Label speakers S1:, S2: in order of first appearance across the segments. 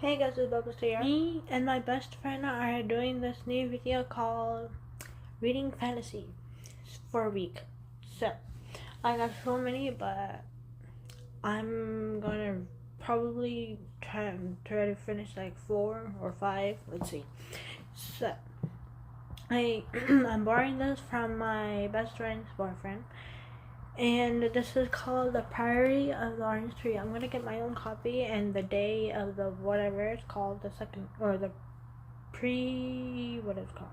S1: Hey guys, it's Bubbles here. Me and my best friend are doing this new video called Reading Fantasy for a week. So, I got so many, but I'm gonna probably try to finish like 4 or 5. Let's see. So, I'm borrowing this from my best friend's boyfriend. And this is called The Priory of the Orange Tree. I'm gonna get my own copy, and the day of the whatever it's called, the second or the what is it called?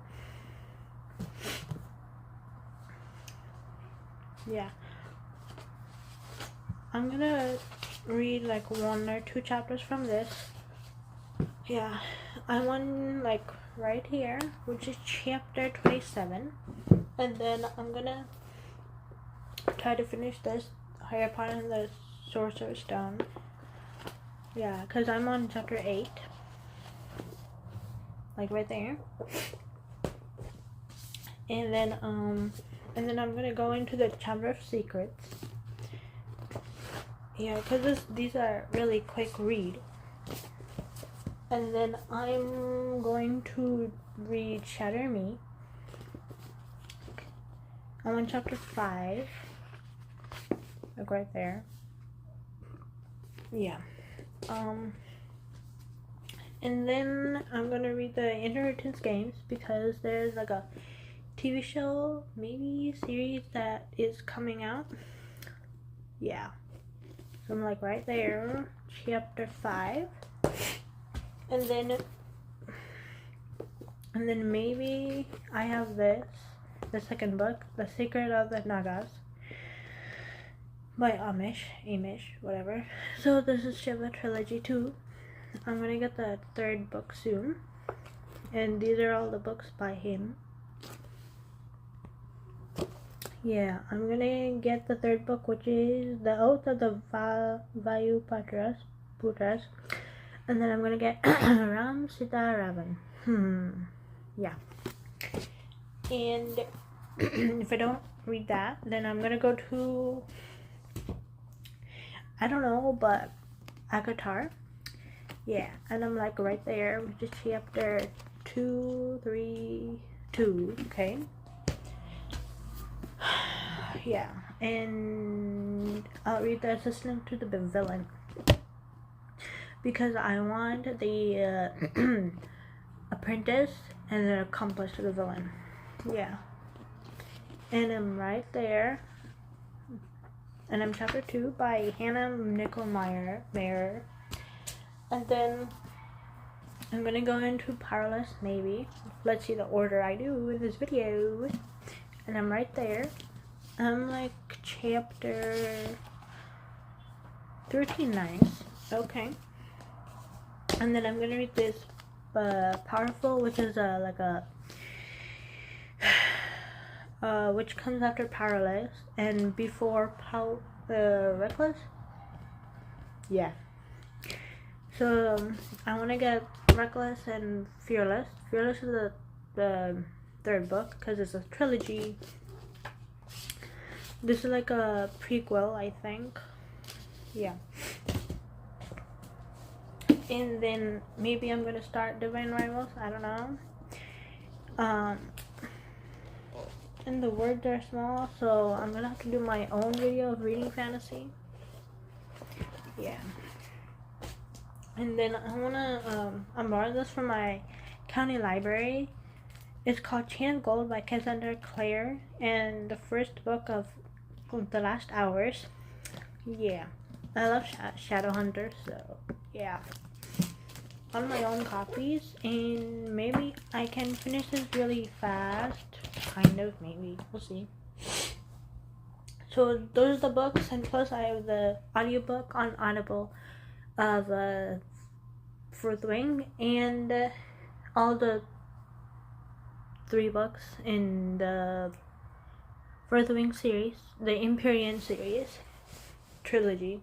S1: Yeah, I'm gonna read like 1 or 2 chapters from this. Yeah, I'm on like right here, which is chapter 27, and then I'm gonna try to finish this Harry Potter and the Sorcerer's Stone. Yeah, because I'm on chapter 8. Like right there. And then I'm gonna go into the chapter of secrets. Yeah, because these are really quick read. And then I'm going to read Shatter Me. I'm on chapter 5. Like right there. Yeah. And then I'm gonna read the Inheritance Games because there's like a TV show, maybe series that is coming out. Yeah. So I'm like right there, chapter 5. And then maybe I have the second book, The Secret of the Nagas by Amish, whatever. So this is Shiva Trilogy 2. I'm gonna get the 3rd book soon. And these are all the books by him. Yeah, I'm gonna get the 3rd book, which is The Oath of the Vayuputras. And then I'm gonna get Ram Sita Ravan. Yeah. And if I don't read that, then I'm gonna go to, I don't know, but Akatar. Yeah, and I'm like right there, which is chapter 2, 3, 2, okay? Yeah, and I'll read the Assistant to the Villain. Because I want the apprentice and the accomplice to the villain. Yeah. And I'm right there. And I'm chapter 2 by Hannah Nickelmeyer. And then I'm gonna go into Powerless, maybe. Let's see the order I do in this video. And I'm right there. I'm like chapter 13, nice. Okay. And then I'm gonna read this Powerful, which is which comes after Powerless and before Reckless. Yeah. So I want to get Reckless and Fearless. Fearless is the 3rd book because it's a trilogy. This is like a prequel, I think. Yeah. And then maybe I'm gonna start Divine Rivals. I don't know. And the words are small, so I'm gonna have to do my own video of reading fantasy. Yeah. And then I wanna borrow this from my county library. It's called Chain of Gold by Cassandra Clare, and the 1st book of The Last Hours. Yeah. I love Shadowhunters, so yeah. On my own copies, and maybe I can finish this really fast. Kind of, maybe. We'll see. So those are the books, and plus I have the audiobook on Audible of 4th Wing, and all the 3 books in the 4th Wing series, the Empyrean series, trilogy.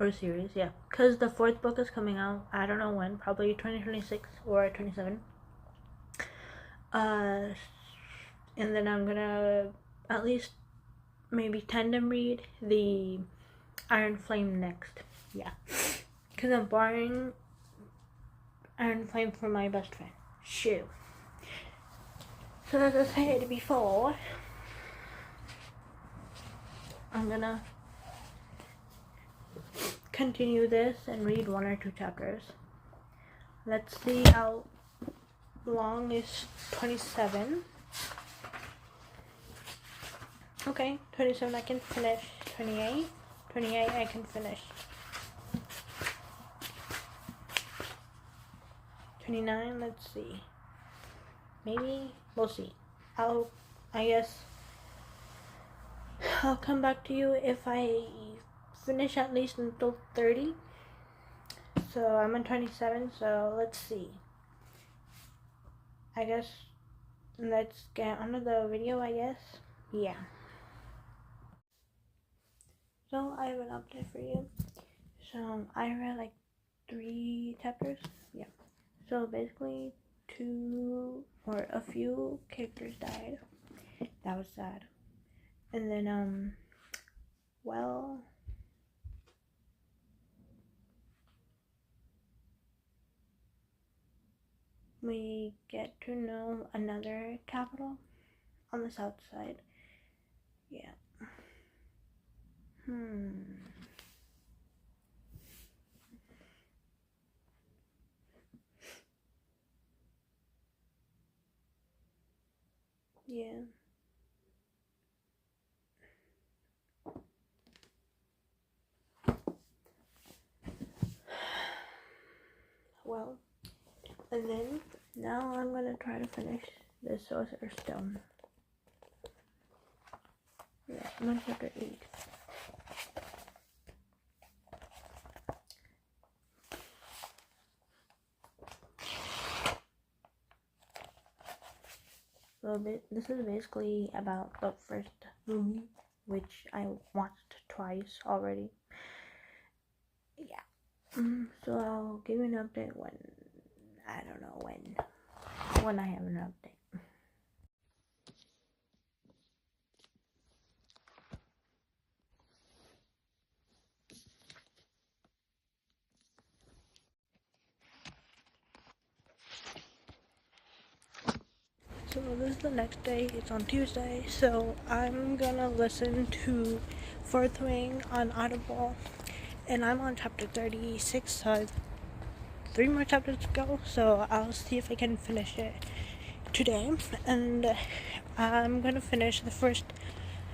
S1: Or series, yeah. Because the 4th book is coming out, I don't know when, probably 2026 or 27. And then I'm gonna at least maybe tandem read the Iron Flame next. Yeah. Because I'm borrowing and playing for my best friend. Shoot. So as I said before, I'm gonna continue this and read 1 or 2 chapters. Let's see how long is 27. Okay, 27 I can finish. 28 I can finish. 29, let's see. Maybe, we'll see. I guess I'll come back to you if I finish at least until 30. So I'm on 27, so let's see. I guess let's get on to the video, I guess. Yeah. So I have an update for you. So I read like 3 chapters. Yeah. So basically a few characters died. That was sad. And then well, we get to know another capital on the south side. Yeah. Yeah. Well, and then now I'm gonna try to finish the Sorcerer's Stone. Yeah, I'm on chapter 8. So this is basically about the first movie, which I watched twice already. Yeah. So I'll give you an update when, I don't know when I have an update. So this is the next day, it's on Tuesday, so I'm gonna listen to Fourth Wing on Audible, and I'm on chapter 36, so I have 3 more chapters to go, so I'll see if I can finish it today, and I'm gonna finish the first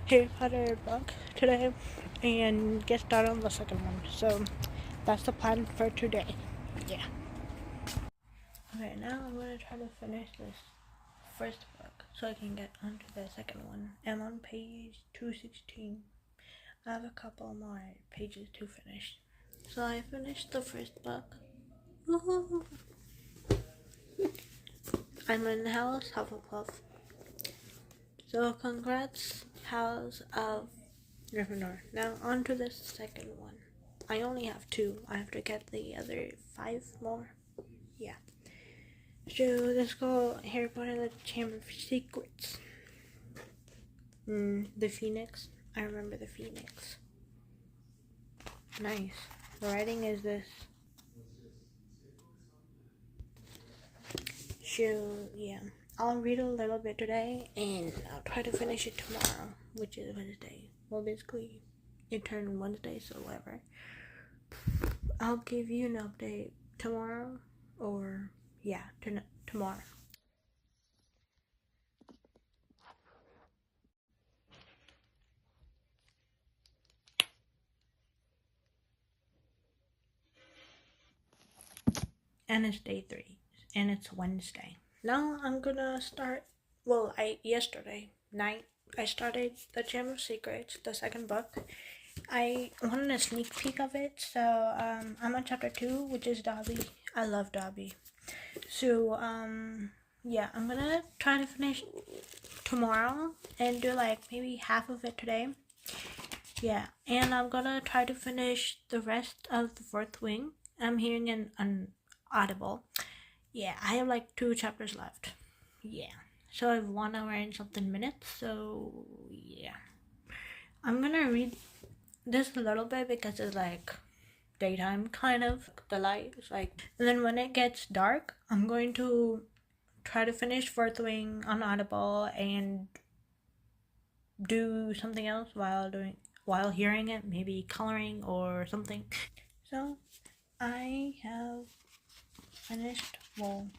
S1: Harry Potter book today, and get started on the second one, so that's the plan for today. Yeah. Okay, now I'm gonna try to finish this first book so I can get onto the second one. I'm on page 216. I have a couple more pages to finish. So I finished the first book. Woohoo! I'm in House Hufflepuff. So congrats, House of Gryffindor. Now on to the second one. I only have 2. I have to get the other 5 more. Yeah. So let's go Harry Potter and the Chamber of Secrets. The Phoenix. I remember the Phoenix. Nice. The writing is this. So yeah, I'll read a little bit today and I'll try to finish it tomorrow, which is Wednesday. Well, basically, it turned Wednesday, so whatever. I'll give you an update tomorrow, or yeah, tomorrow. And it's day 3, and it's Wednesday. Now I'm gonna start. Well, yesterday night I started the Chamber of Secrets, the second book. I wanted a sneak peek of it, so I'm on chapter 2, which is Dobby. I love Dobby. So yeah, I'm gonna try to finish tomorrow and do like maybe half of it today. Yeah, and I'm gonna try to finish the rest of the Fourth Wing. I'm hearing an Audible. Yeah, I have like 2 chapters left. Yeah, so I have 1 hour and something minutes. So yeah, I'm gonna read this a little bit because it's like daytime, kind of. The light is like, and then when it gets dark, I'm going to try to finish Fourth Wing on Audible and do something else while hearing it, maybe coloring or something. So I have finished, well,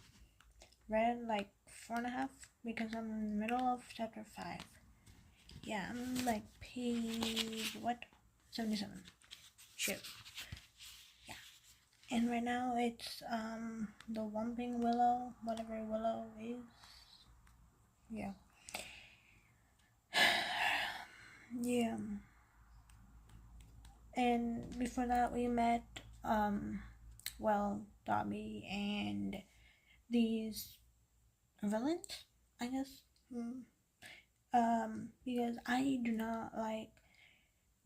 S1: read like 4.5 because I'm in the middle of chapter 5. Yeah, I'm like page 77. Shoot. Yeah. And right now it's the Whomping Willow, whatever Willow is. Yeah. Yeah. And before that we met Dobby and these villains, I guess. Because I do not like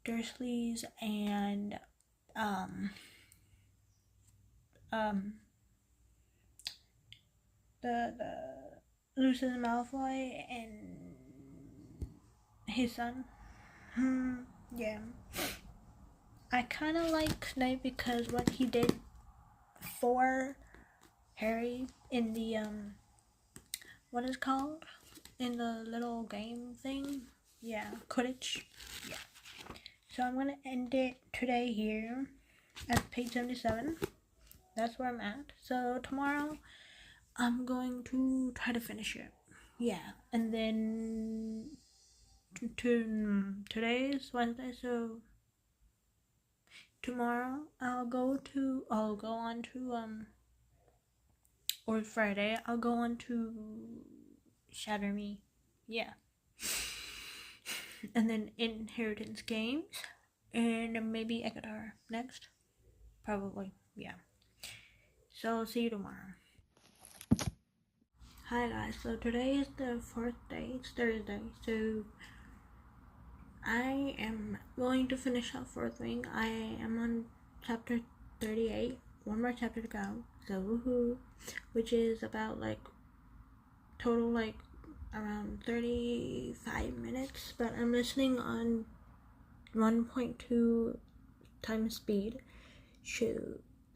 S1: Dursleys and the Lucius Malfoy and his son. Yeah. I kind of like Snape because what he did for Harry in the what is it called, in the little game thing. Yeah, Quidditch. Yeah. So I'm gonna end it today here at page 77. That's where I'm at. So tomorrow I'm going to try to finish it. Yeah, and then today is Wednesday, so tomorrow I'll go on to or Friday I'll go on to Shatter Me. Yeah. And then Inheritance Games and maybe Ekadar next. Probably, yeah. So see you tomorrow. Hi guys, so today is the 4th day, it's Thursday, so I am going to finish up Fourth Wing. I am on chapter 38, one more chapter to go, so woohoo, which is about like total like around 35 minutes, but I'm listening on 1.2 times speed.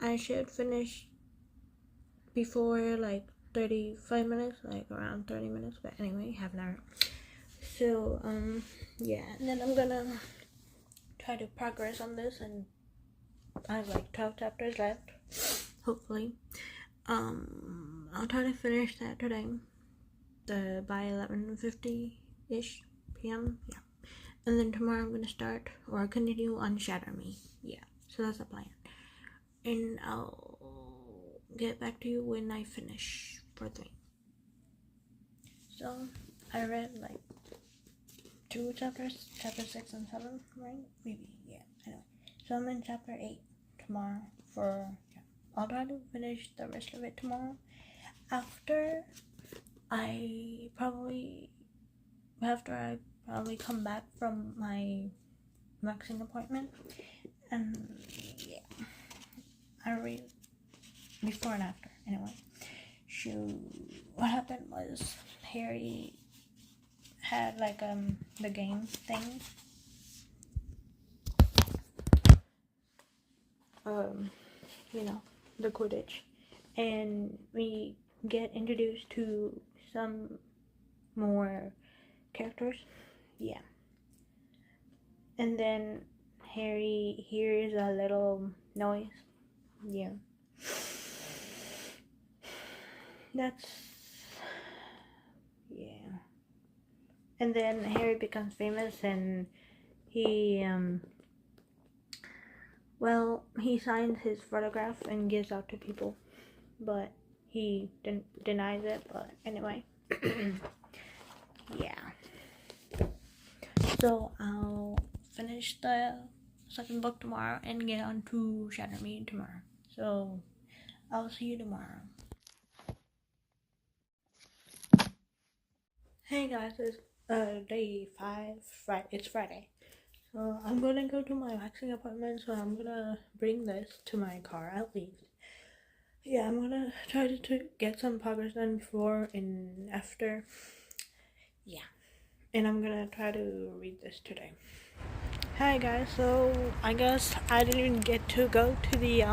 S1: I should finish before like 35 minutes, like around 30 minutes, but anyway, half an hour. So yeah, and then I'm gonna try to progress on this, and I have like 12 chapters left, hopefully. I'll try to finish that today, by 11:50-ish p.m. Yeah, and then tomorrow I'm gonna start or continue on Shatter Me. Yeah, so that's the plan, and I'll get back to you when I finish Fourth Wing. So I read like 2 chapters, chapter 6 and 7, right? Maybe, yeah, anyway. So I'm in chapter 8 tomorrow yeah. I'll try to finish the rest of it tomorrow. After I probably come back from my waxing appointment. And yeah, I read before and after, anyway. What happened was Harry had like the game thing, the Quidditch, and we get introduced to some more characters. Yeah, and then Harry hears a little noise. Yeah, and then Harry becomes famous, and he signs his photograph and gives out to people, but he denies it. But anyway, yeah. So I'll finish the second book tomorrow and get on to Shatter Me tomorrow. So I'll see you tomorrow. Hey guys, it's day 5. It's Friday. So I'm gonna go to my waxing appointment, so I'm gonna bring this to my car at least. Yeah, I'm gonna try to get some progress done before and after. Yeah, and I'm gonna try to read this today. Hi guys, so I guess I didn't even get to go to the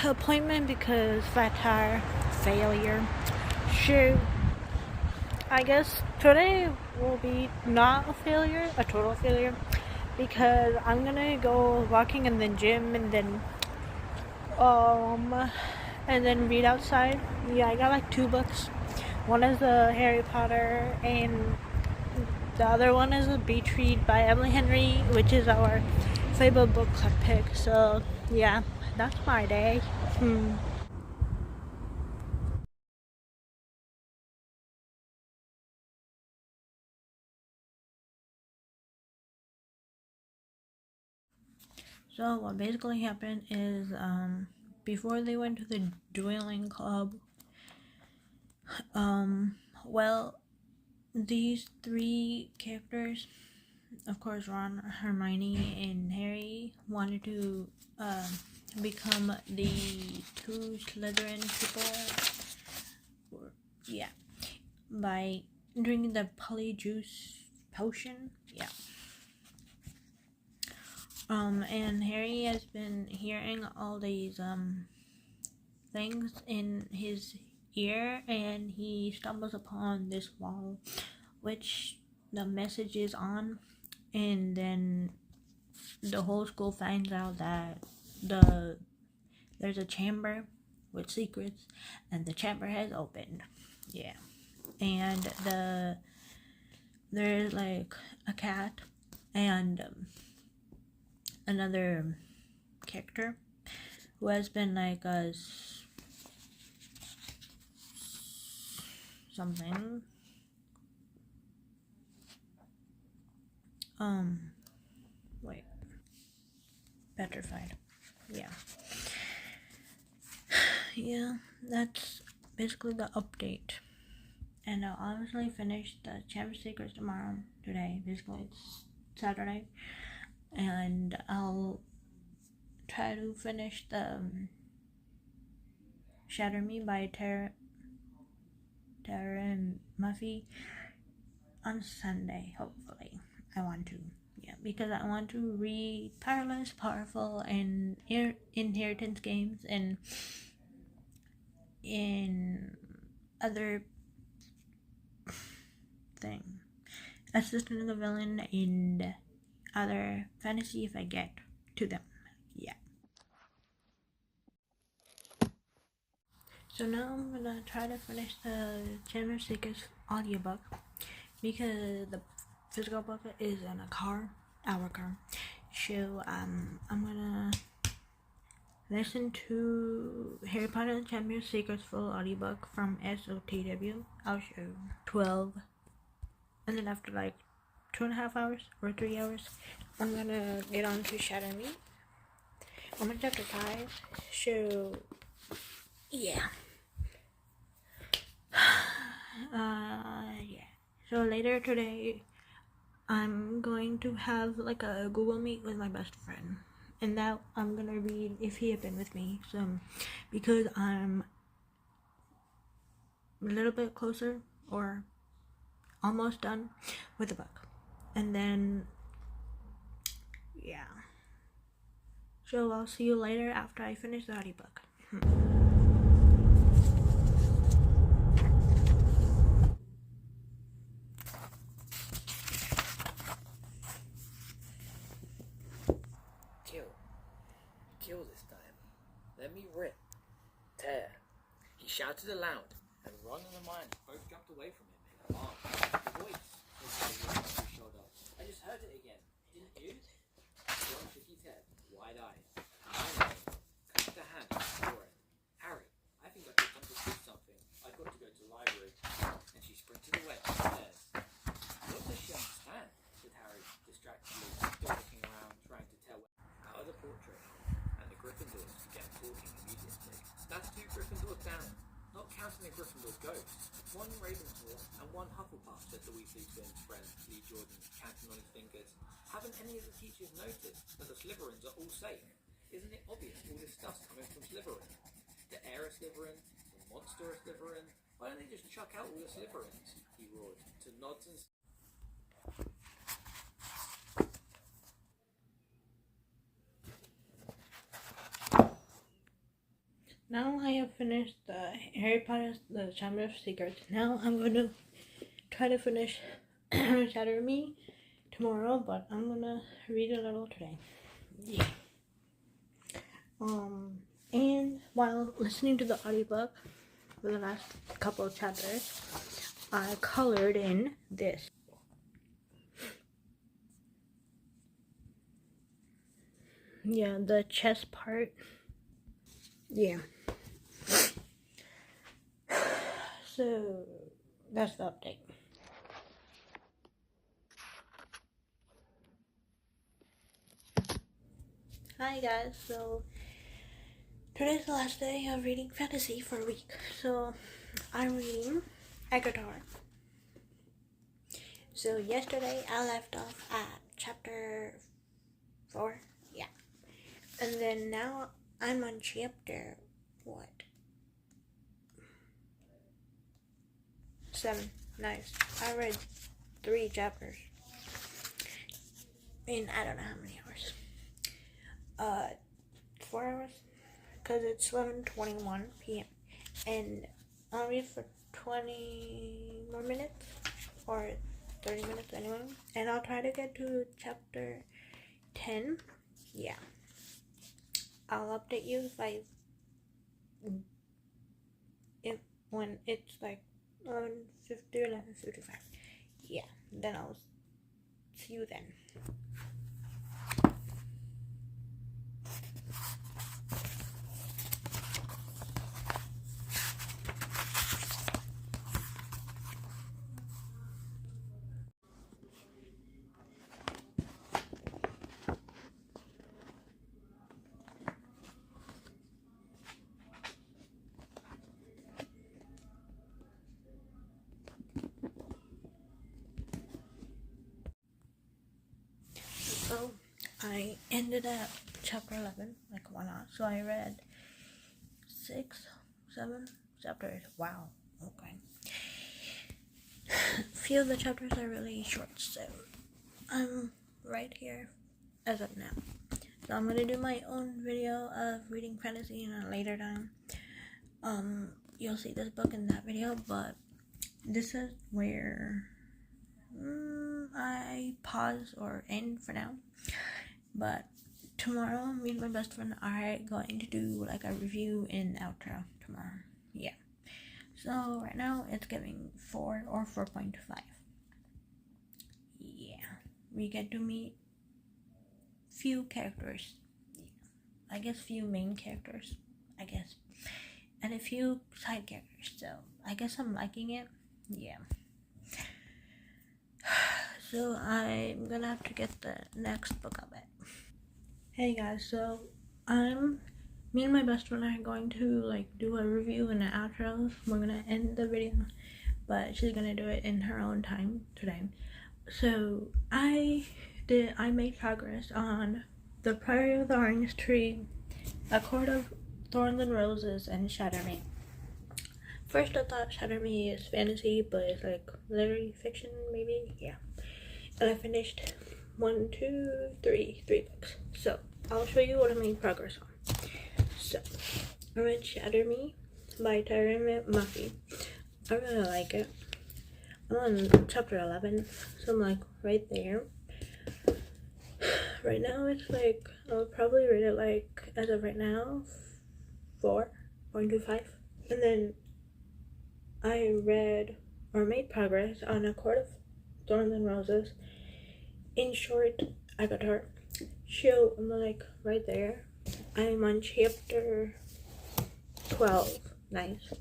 S1: appointment because flat tire failure. Shoot, I guess today will be not a failure, a total failure, because I'm gonna go walking in the gym um and then read outside. Yeah, I got like 2 books. One is the Harry Potter and the other one is a Beach Read by Emily Henry, which is our favorite book club pick. So yeah, that's my day. So what basically happened is before they went to the dueling club, well, these three characters, of course, Ron, Hermione, and Harry, wanted to become the two Slytherin people. Yeah, by drinking the polyjuice potion. Yeah. And Harry has been hearing all these things in his ear, and he stumbles upon this wall, which the message is on, and then the whole school finds out that there's a chamber with secrets, and the chamber has opened. Yeah, and there's like a cat and another character who has been like a something wait, petrified. Yeah. Yeah, that's basically the update. And I'll obviously finish the Chamber Secrets tomorrow. Today, basically it's Saturday, and I'll try to finish the Shatter Me by Tara and Muffy on Sunday, hopefully. I want to. Yeah, because I want to read Powerless, Powerful, and Inheritance games, and in other thing. Assistant of the Villain, and other fantasy if I get to them. Yeah. So now I'm gonna try to finish the Chamber Secrets audiobook because the physical book is in a car, our car. So I'm gonna listen to Harry Potter and the Chamber Secrets full audiobook from SOTW. I'll show 12, and then after like 2.5 hours or 3 hours, I'm gonna get on to Shatter Me. I'm on chapter 5. So yeah. Yeah. So later today, I'm going to have like a Google Meet with my best friend, and that I'm gonna read if he had been with me. So, because I'm a little bit closer or almost done with the book, and then yeah. So I'll see you later after I finish the audiobook.
S2: Kill this time. Let me rip. Tear. He shouted aloud, and Ron and Hermione both jumped away from him in alarm. The voice was over his shoulder. I just heard it again. Didn't you? Ron shook his head, wide-eyed. Hermione clapped her hand on the forehead. Harry, I think I just understood something. I've got to go to the library. And she sprinted away upstairs. What does she understand? Said Harry, distractedly, still looking around, trying to tell out of the portrait. And the Gryffindors began talking immediately. That's 2 Gryffindors down, not counting the Gryffindor ghosts. 1 Ravenclaw and 1 Hufflepuff, said the Weasley twins' friend Lee Jordan, counting on his fingers. Haven't any of the teachers noticed that the Slytherins are all safe? Isn't it obvious all this stuff's coming from Slytherin? The heir is Slytherin, the monster is Slytherin. Why don't they just chuck out all the Slytherins? He roared, to nods and
S1: Now I have finished the Harry Potter, the Chamber of Secrets. Now I'm going to try to finish Shatter Me tomorrow, but I'm gonna read a little today. Yeah. And while listening to the audiobook for the last couple of chapters, I colored in this. Yeah, the chest part. Yeah. So that's the update. Hi guys, so today's the last day of reading fantasy for a week. So I'm reading Agatar. So yesterday I left off at chapter 4. Yeah. And then now I'm on chapter 7. Nice. I read 3 chapters in I don't know how many hours. 4 hours? Because it's 11:21 p.m. And I'll read for 20 more minutes. Or 30 minutes anyway. And I'll try to get to chapter 10. Yeah. I'll update you when it's like 11:50 or 11:55. Yeah. Then I'll see you then. So I ended at chapter 11, like why not? So I read 6, 7 chapters. Wow. Okay. Few of the chapters are really short, so I'm right here as of now. So I'm gonna do my own video of reading fantasy in a later time. You'll see this book in that video, but this is where I pause or end for now. But tomorrow, me and my best friend are going to do like a review and outro tomorrow. Yeah. So right now it's giving 4 or 4.5. Yeah. We get to meet few characters. I guess few main characters. I guess. And a few side characters. So I guess I'm liking it. Yeah. So I'm gonna have to get the next book of it. Hey guys, so me and my best friend are going to like do a review and an outro. We're gonna end the video, but she's gonna do it in her own time today. So I made progress on The Priory of the Orange Tree, A Court of Thorns and Roses, and Shatter Me. First I thought Shatter Me is fantasy, but it's like literary fiction maybe, yeah. And I finished 3 books. So I'll show you what I made progress on. So I read Shatter Me by Tyrone Muffy. I really like it. I'm on chapter 11, so I'm like right there. Right now it's like I'll probably rate it like as of right now 4.25. And then I read or made progress on A Court of Thorns and Roses. In short, I got her. So I'm like right there. I'm on chapter 12. Nice.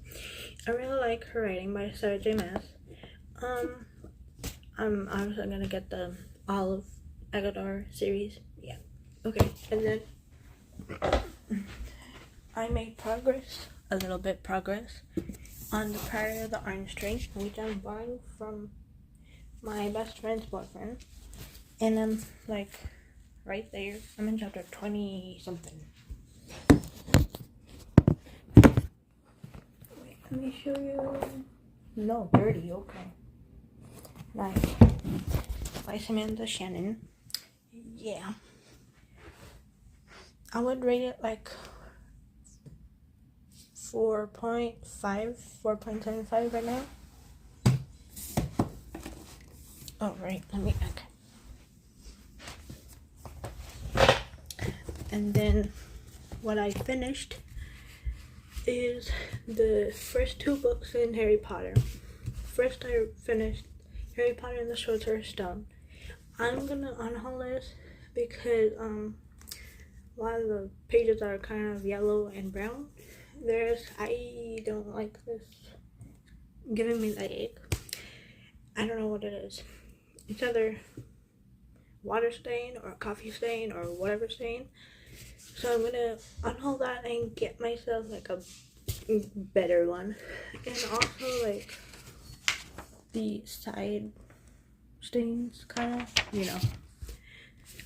S1: I really like her writing by Sarah J. Maas. I'm obviously gonna get the all of Agatar series. Yeah. Okay. And then I made progress, a little bit progress, on The Priory of the Orange Tree, which I'm buying from my best friend's boyfriend. And I'm like right there. I'm in chapter 20 something. Wait, let me show you. No, 30, okay. Nice. By Samantha Shannon. Yeah. I would rate it like 4.5, 4.75 right now. Oh, right, let me, okay. And then what I finished is the first 2 books in Harry Potter. First, I finished Harry Potter and the Sorcerer's Stone. I'm gonna unhaul this because while the pages are kind of yellow and brown, I don't like this giving me the ache. I don't know what it is. It's either water stain or coffee stain or whatever stain. So I'm gonna unhaul that and get myself like a better one. And also like the side stains, kind of, you know.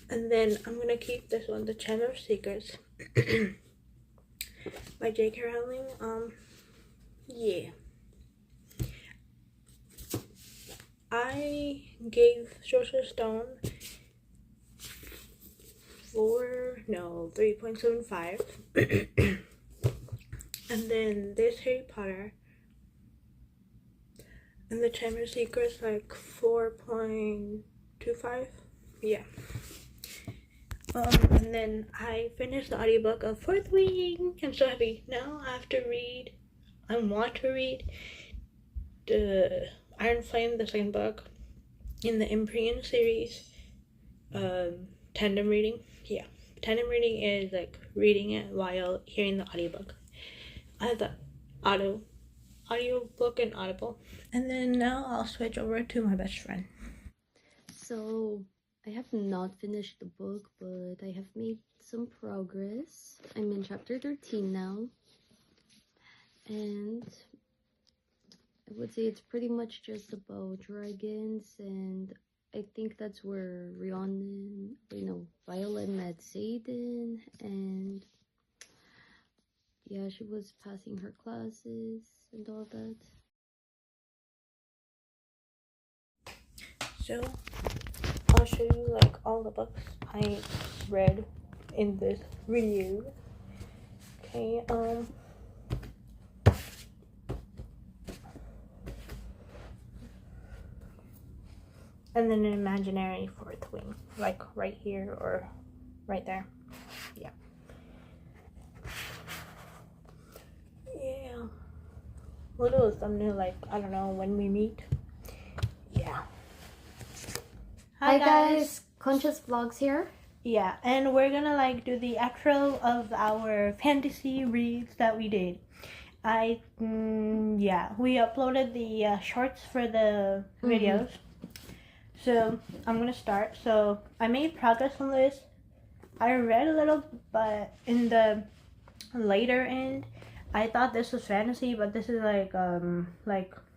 S1: And then I'm gonna keep this one, The Chamber of Secrets by J.K. Rowling. Yeah. I gave Sorcerer's Stone 3.75. And then this Harry Potter and The Chamber of Secrets like 4.25. Yeah. And then I finished the audiobook of Fourth Wing. I'm so happy. Now I want to read the Iron Flame, the second book in the Imprian series. Tandem reading. Yeah. Tandem reading is like reading it while hearing the audiobook. I have the audiobook and Audible. And then now I'll switch over to my best friend.
S3: So I have not finished the book, but I have made some progress. I'm in chapter 13 now. And I would say it's pretty much just about dragons, and I think that's where Violet met Zayden, and yeah, she was passing her classes and all that.
S1: So I'll show you like all the books I read in this review. Okay, and then an imaginary fourth wing, like right here or right there. Yeah. Yeah. We'll do a thumbnail like, I don't know, when we meet. Yeah.
S3: Hi guys, Conscious Vlogs here.
S1: Yeah, and we're gonna like do the outro of our fantasy reads that we did. We uploaded the shorts for the videos. So I'm gonna start. So I made progress on this. I read a little, but in the later end, I thought this was fantasy, but this is like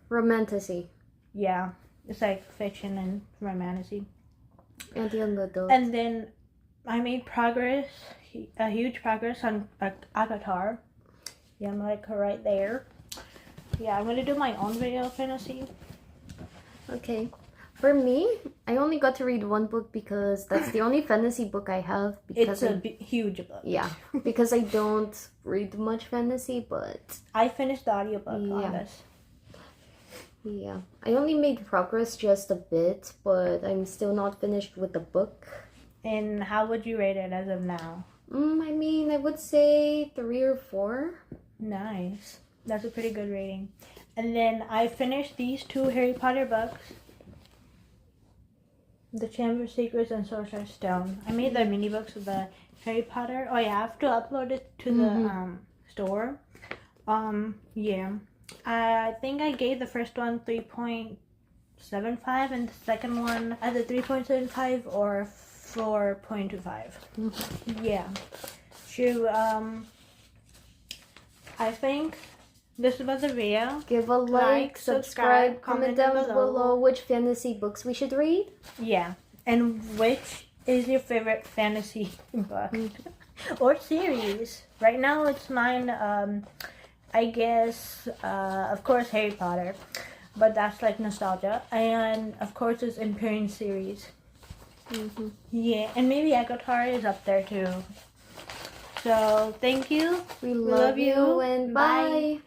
S3: romantasy.
S1: Yeah, it's like fiction and romantasy.
S3: And young adult.
S1: And then I made progress, a huge progress on Avatar. Yeah, I'm like right there. Yeah, I'm gonna do my own video of fantasy.
S3: Okay. For me, I only got to read one book because that's the only fantasy book I have. Because
S1: it's a huge book.
S3: Yeah, because I don't read much fantasy, but
S1: I finished the audiobook on this.
S3: Yeah, I only made progress just a bit, but I'm still not finished with the book.
S1: And how would you rate it as of now?
S3: I would say 3 or 4.
S1: Nice. That's a pretty good rating. And then I finished these 2 Harry Potter books. The Chamber of Secrets and Sorcerer's Stone. I made the mini books of the Harry Potter. Oh yeah, I have to upload it to the store. Yeah. I think I gave the first one 3.75 and the second one either 3.75 or 4.25. Yeah. I think this was the video.
S3: Give a like, subscribe, comment down below which fantasy books we should read.
S1: Yeah. And which is your favorite fantasy book or series? Right now it's mine, I guess, of course, Harry Potter. But that's like nostalgia. And of course it's Imperial series. Yeah, and maybe Avatar is up there too. So thank you.
S3: We love you and bye.